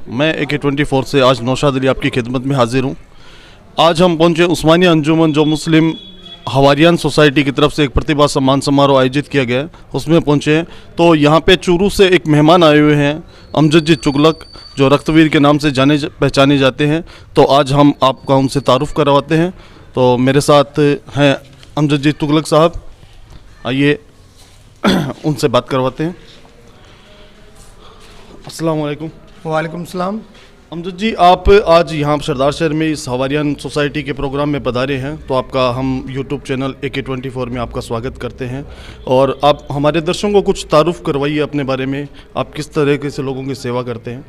मैं AK24 से आज नौशाद अली आपकी खिदमत में हाजिर हूँ। आज हम पहुँचे उस्मानिया अंजुमन जो मुस्लिम हवारियान सोसाइटी की तरफ से एक प्रतिभा सम्मान समारोह आयोजित किया गया है, उसमें पहुँचे हैं। तो यहाँ पे चूरू से एक मेहमान आए हुए हैं, अमजद जी तुगलक, जो रक्तवीर के नाम से जाने पहचाने जाते हैं। तो आज हम आपका उनसे तारुफ़ करवाते हैं। तो मेरे साथ हैं अमजद जी तुगलक साहब, आइए उनसे बात करवाते हैं। अस्सलाम वालेकुम। वालेकुम सलाम। अमजद जी, आप आज यहाँ सरदार शहर में इस हवारियान सोसाइटी के प्रोग्राम में पधारे हैं, तो आपका हम यूट्यूब चैनल AK24 में आपका स्वागत करते हैं। और आप हमारे दर्शकों को कुछ तारुफ़ करवाइए अपने बारे में, आप किस तरीके से लोगों की सेवा करते हैं।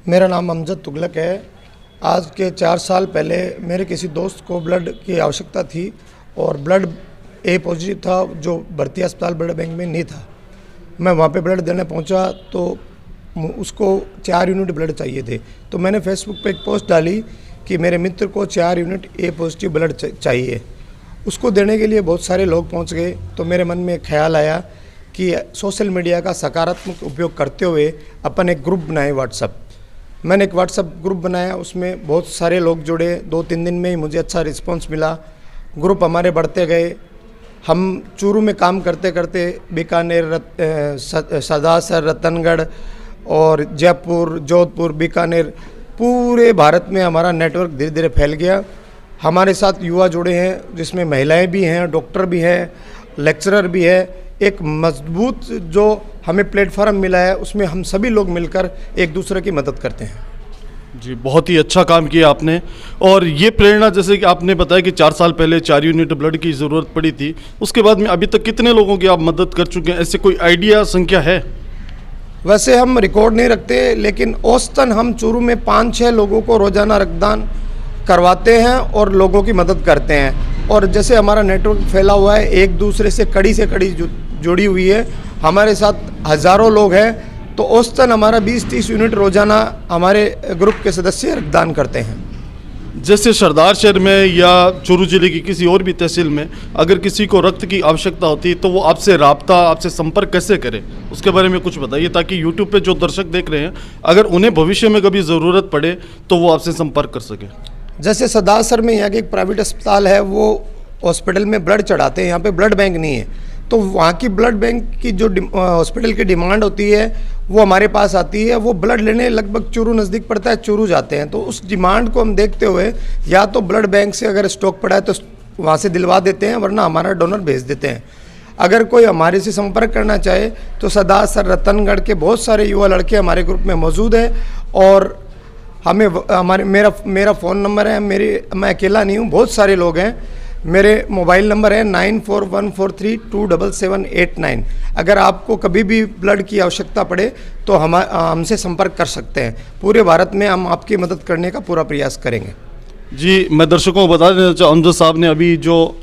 मेरा नाम अमजद तुगलक है। आज के 4 साल पहले मेरे किसी दोस्त को ब्लड की आवश्यकता थी और ब्लड ए पॉजिटिव था, जो भर्ती अस्पताल ब्लड बैंक में नहीं था। मैं वहाँ पे ब्लड देने पहुँचा तो उसको 4 यूनिट ब्लड चाहिए थे। तो मैंने फेसबुक पे एक पोस्ट डाली कि मेरे मित्र को 4 यूनिट ए पॉजिटिव ब्लड चाहिए। उसको देने के लिए बहुत सारे लोग पहुंच गए। तो मेरे मन में ख्याल आया कि सोशल मीडिया का सकारात्मक उपयोग करते हुए अपन एक ग्रुप बनाए व्हाट्सअप। मैंने एक व्हाट्सअप ग्रुप बनाया, उसमें बहुत सारे लोग जुड़े। 2-3 दिन में ही मुझे अच्छा रिस्पॉन्स मिला। ग्रुप हमारे बढ़ते गए। हम चूरू में काम करते करते बीकानेर, सदासर, रतनगढ़ और जयपुर, जोधपुर, बीकानेर, पूरे भारत में हमारा नेटवर्क धीरे धीरे फैल गया। हमारे साथ युवा जुड़े हैं, जिसमें महिलाएं भी हैं, डॉक्टर भी हैं, लेक्चरर भी है। एक मजबूत जो हमें प्लेटफॉर्म मिला है, उसमें हम सभी लोग मिलकर एक दूसरे की मदद करते हैं। जी, बहुत ही अच्छा काम किया आपने। और ये प्रेरणा, जैसे कि आपने बताया कि 4 साल पहले 4 यूनिट ब्लड की ज़रूरत पड़ी थी, उसके बाद में अभी तक कितने लोगों की आप मदद कर चुके हैं, ऐसे कोई आइडिया, संख्या है? वैसे हम रिकॉर्ड नहीं रखते, लेकिन औसतन हम चूरू में 5-6 लोगों को रोज़ाना रक्तदान करवाते हैं और लोगों की मदद करते हैं। और जैसे हमारा नेटवर्क फैला हुआ है, एक दूसरे से कड़ी जुड़ी हुई है, हमारे साथ हज़ारों लोग हैं। तो औसतन हमारा 20-30 यूनिट रोज़ाना हमारे ग्रुप के सदस्य रक्तदान करते हैं। जैसे सरदार शहर में या चूरू जिले की किसी और भी तहसील में अगर किसी को रक्त की आवश्यकता होती है, तो वो आपसे राब्ता, आपसे संपर्क कैसे करें, उसके बारे में कुछ बताइए, ताकि यूट्यूब पे जो दर्शक देख रहे हैं, अगर उन्हें भविष्य में कभी ज़रूरत पड़े तो वो आपसे संपर्क कर सकें। जैसे सदासर में यहाँ के एक प्राइवेट अस्पताल है, वो हॉस्पिटल में ब्लड चढ़ाते हैं। यहाँ पे ब्लड बैंक नहीं है, तो वहाँ की ब्लड बैंक की जो हॉस्पिटल की डिमांड होती है वो हमारे पास आती है। वो ब्लड लेने लगभग चूरू नज़दीक पड़ता है, चूरू जाते हैं। तो उस डिमांड को हम देखते हुए या तो ब्लड बैंक से अगर स्टॉक पड़ा है तो वहाँ से दिलवा देते हैं, वरना हमारा डोनर भेज देते हैं। अगर कोई हमारे से संपर्क करना चाहे तो सदासर, रतनगढ़ के बहुत सारे युवा लड़के हमारे ग्रुप में मौजूद हैं। और मेरा फ़ोन नंबर है, मैं अकेला नहीं हूँ, बहुत सारे लोग हैं। मेरे मोबाइल नंबर है 9414327789। अगर आपको कभी भी ब्लड की आवश्यकता पड़े तो हमसे संपर्क कर सकते हैं। पूरे भारत में हम आपकी मदद करने का पूरा प्रयास करेंगे। जी, मैं दर्शकों को बता देना चाहूँ, अमजद साहब ने अभी जो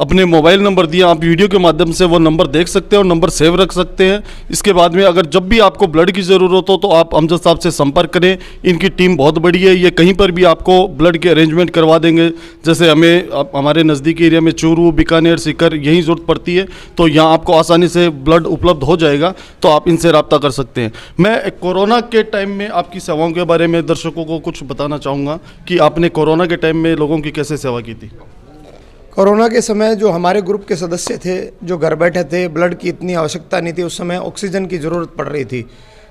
अपने मोबाइल नंबर दिया, आप वीडियो के माध्यम से वो नंबर देख सकते हैं और नंबर सेव रख सकते हैं। इसके बाद में अगर जब भी आपको ब्लड की ज़रूरत हो तो आप अमजद साहब से संपर्क करें। इनकी टीम बहुत बड़ी है, ये कहीं पर भी आपको ब्लड के अरेंजमेंट करवा देंगे। जैसे हमारे नज़दीकी एरिया में चूरू, बीकानेर, सीकर यही ज़रूरत पड़ती है, तो यहाँ आपको आसानी से ब्लड उपलब्ध हो जाएगा, तो आप इनसे रब्ता कर सकते हैं। मैं कोरोना के टाइम में आपकी सेवाओं के बारे में दर्शकों को कुछ बताना चाहूँगा कि आपने कोरोना के टाइम में लोगों की कैसे सेवा की थी। कोरोना के समय जो हमारे ग्रुप के सदस्य थे, जो घर बैठे थे, ब्लड की इतनी आवश्यकता नहीं थी, उस समय ऑक्सीजन की ज़रूरत पड़ रही थी।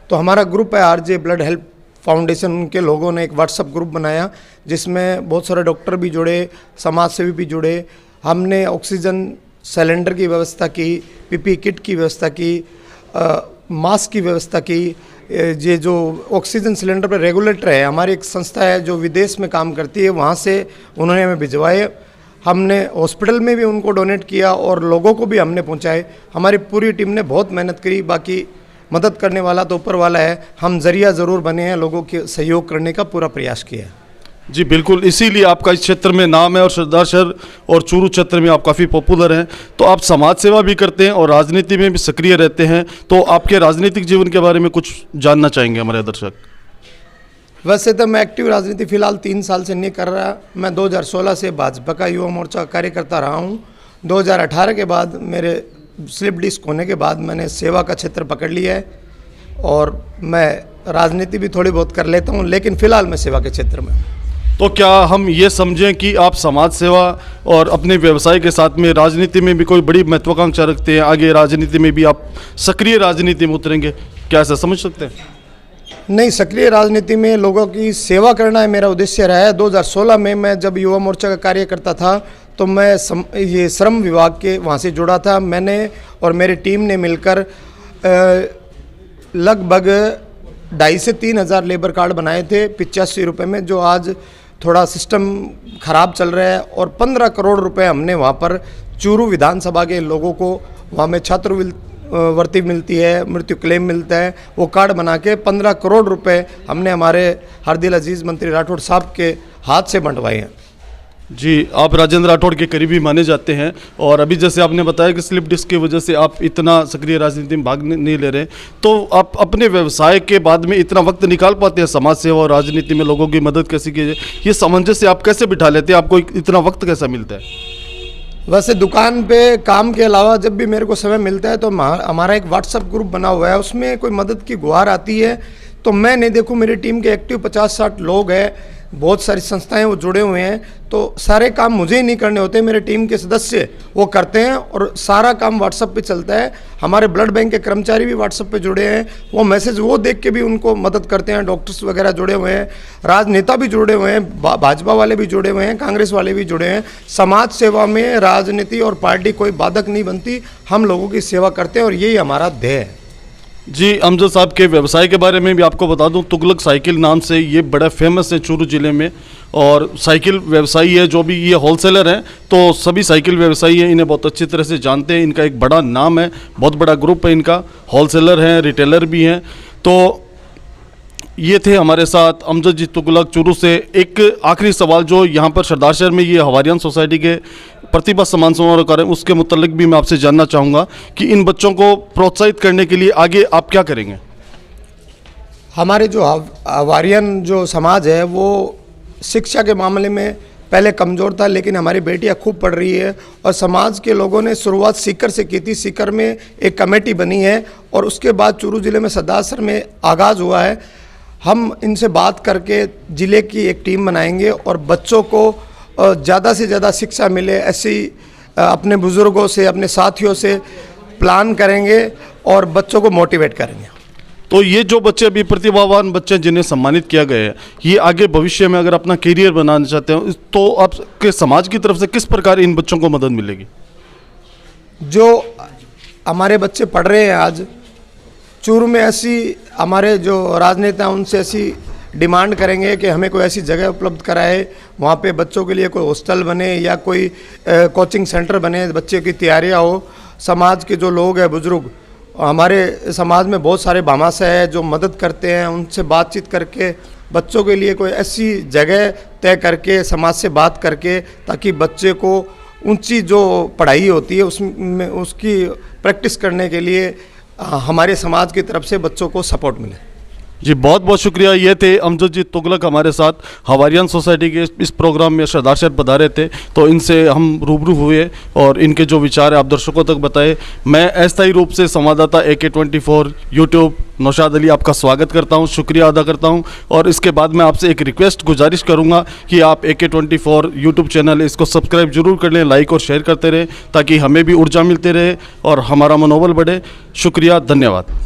तो हमारा ग्रुप है RJ ब्लड हेल्प फाउंडेशन, उनके लोगों ने एक व्हाट्सअप ग्रुप बनाया, जिसमें बहुत सारे डॉक्टर भी जुड़े, समाज सेवी भी जुड़े। हमने ऑक्सीजन सिलेंडर की व्यवस्था की, PP किट की व्यवस्था की, मास्क की व्यवस्था की। ये जो ऑक्सीजन सिलेंडर पर रेगुलेटर है, हमारी एक संस्था है जो विदेश में काम करती है, वहाँ से उन्होंने हमें भिजवाए। हमने हॉस्पिटल में भी उनको डोनेट किया और लोगों को भी हमने पहुंचाए। हमारी पूरी टीम ने बहुत मेहनत करी। बाकी मदद करने वाला तो ऊपर वाला है, हम जरिया ज़रूर बने हैं, लोगों के सहयोग करने का पूरा प्रयास किया है। जी बिल्कुल, इसीलिए आपका इस क्षेत्र में नाम है और सरदार शहर और चूरू क्षेत्र में आप काफ़ी पॉपुलर हैं। तो आप समाज सेवा भी करते हैं और राजनीति में भी सक्रिय रहते हैं, तो आपके राजनीतिक जीवन के बारे में कुछ जानना चाहेंगे हमारे दर्शक। वैसे तो मैं एक्टिव राजनीति फ़िलहाल 3 साल से नहीं कर रहा। मैं 2016 से भाजपा का युवा मोर्चा कार्यकर्ता रहा हूँ। 2018 के बाद मेरे स्लिप डिस्क होने के बाद मैंने सेवा का क्षेत्र पकड़ लिया है और मैं राजनीति भी थोड़ी बहुत कर लेता हूँ, लेकिन फ़िलहाल मैं सेवा के क्षेत्र में हूँ। तो क्या हम ये समझें कि आप समाज सेवा और अपने व्यवसाय के साथ में राजनीति में भी कोई बड़ी महत्वाकांक्षा रखते हैं, आगे राजनीति में भी आप सक्रिय राजनीति में उतरेंगे, क्या ऐसा समझ सकते हैं? नहीं, सक्रिय राजनीति में लोगों की सेवा करना है मेरा उद्देश्य रहा है। 2016 में मैं जब युवा मोर्चा का कार्य करता था तो मैं ये श्रम विभाग के वहाँ से जुड़ा था। मैंने और मेरी टीम ने मिलकर लगभग 2,500 से 3,000 लेबर कार्ड बनाए थे 85 रुपये में, जो आज थोड़ा सिस्टम ख़राब चल रहा है। और 15 करोड़ रुपए हमने वहाँ पर चूरू विधानसभा के लोगों को, वहाँ में छात्रवृत्ति मिलती है, मृत्यु क्लेम मिलता है, वो कार्ड बना के 15 करोड़ रुपए हमने हमारे हरदिल अजीज़ मंत्री राठौड़ साहब के हाथ से बंटवाए हैं। जी, आप राजेंद्र राठौड़ के करीबी माने जाते हैं और अभी जैसे आपने बताया कि स्लिप डिस्क की वजह से आप इतना सक्रिय राजनीति में भाग नहीं ले रहे, तो आप अपने व्यवसाय के बाद में इतना वक्त निकाल पाते हैं समाज सेवा और राजनीति में लोगों की मदद कैसे कीजिए, ये सामंजस्य आप कैसे बिठा लेते हैं, आपको इतना वक्त कैसा मिलता है? वैसे दुकान पे काम के अलावा जब भी मेरे को समय मिलता है तो हमारा एक व्हाट्सएप ग्रुप बना हुआ है, उसमें कोई मदद की गुहार आती है तो मैं नहीं देखूँ, मेरी टीम के एक्टिव 50-60 लोग हैं, बहुत सारी संस्थाएं वो जुड़े हुए हैं, तो सारे काम मुझे ही नहीं करने होते, मेरे टीम के सदस्य वो करते हैं और सारा काम व्हाट्सएप पे चलता है। हमारे ब्लड बैंक के कर्मचारी भी व्हाट्सएप पे जुड़े हैं, वो मैसेज वो देख के भी उनको मदद करते हैं। डॉक्टर्स वगैरह जुड़े हुए हैं, राजनेता भी जुड़े हुए हैं, भाजपा वाले भी जुड़े हुए हैं, कांग्रेस वाले भी जुड़े हैं। समाज सेवा में राजनीति और पार्टी कोई बाधक नहीं बनती, हम लोगों की सेवा करते हैं और यही हमारा ध्येय है। जी, अमजद साहब के व्यवसाय के बारे में भी आपको बता दूं, तुगलक साइकिल नाम से ये बड़ा फेमस है चूरू ज़िले में और साइकिल व्यवसायी है, जो भी ये होलसेलर हैं तो सभी साइकिल व्यवसायी हैं, इन्हें बहुत अच्छी तरह से जानते हैं, इनका एक बड़ा नाम है, बहुत बड़ा ग्रुप है इनका, होलसेलर हैं, रिटेलर भी हैं। तो ये थे हमारे साथ अमजद जी तुगलक चूरू से। एक आखिरी सवाल जो यहाँ पर सरदार शहर में ये हवारियन सोसाइटी के प्रतिभा सम्मान समारोह करें, उसके मुतल्लिक भी मैं आपसे जानना चाहूँगा कि इन बच्चों को प्रोत्साहित करने के लिए आगे आप क्या करेंगे? हमारे जो हवारियन जो समाज है वो शिक्षा के मामले में पहले कमज़ोर था, लेकिन हमारी बेटियां खूब पढ़ रही है और समाज के लोगों ने शुरुआत सीकर से की थी। सीकर में एक कमेटी बनी है और उसके बाद चूरू ज़िले में सरदार शहर में आगाज़ हुआ है। हम इनसे बात करके ज़िले की एक टीम बनाएंगे और बच्चों को ज़्यादा से ज़्यादा शिक्षा मिले, ऐसी अपने बुज़ुर्गों से, अपने साथियों से प्लान करेंगे और बच्चों को मोटिवेट करेंगे। तो ये जो बच्चे अभी प्रतिभावान बच्चे जिन्हें सम्मानित किया गया है, ये आगे भविष्य में अगर अपना करियर बनाना चाहते हैं तो आपके समाज की तरफ से किस प्रकार इन बच्चों को मदद मिलेगी? जो हमारे बच्चे पढ़ रहे हैं आज चूरू में, ऐसी हमारे जो राजनेता उनसे ऐसी डिमांड करेंगे कि हमें कोई ऐसी जगह उपलब्ध कराए, वहाँ पे बच्चों के लिए कोई हॉस्टल बने या कोई कोचिंग सेंटर बने, बच्चे की तैयारियाँ हो। समाज के जो लोग हैं, बुजुर्ग, हमारे समाज में बहुत सारे भामाशाह हैं जो मदद करते हैं, उनसे बातचीत करके बच्चों के लिए कोई ऐसी जगह तय करके समाज से बात करके, ताकि बच्चे को ऊंची जो पढ़ाई होती है उसमें उसकी प्रैक्टिस करने के लिए हमारे समाज की तरफ से बच्चों को सपोर्ट मिले। जी, बहुत बहुत शुक्रिया। ये थे अमजद जी तुगलक हमारे साथ हवारियन सोसाइटी के इस प्रोग्राम में सरदार शहर पधारे थे, तो इनसे हम रूबरू हुए और इनके जो विचार है आप दर्शकों तक बताए। मैं अस्थायी रूप से संवाददाता AK24 यूट्यूब नौशाद अली आपका स्वागत करता हूं, शुक्रिया अदा करता हूं और इसके बाद मैं आपसे एक रिक्वेस्ट गुजारिश करूंगा कि आप AK24 यूट्यूब चैनल इसको सब्सक्राइब जरूर कर लें, लाइक और शेयर करते रहें ताकि हमें भी ऊर्जा मिलती रहे और हमारा मनोबल बढ़े। शुक्रिया, धन्यवाद।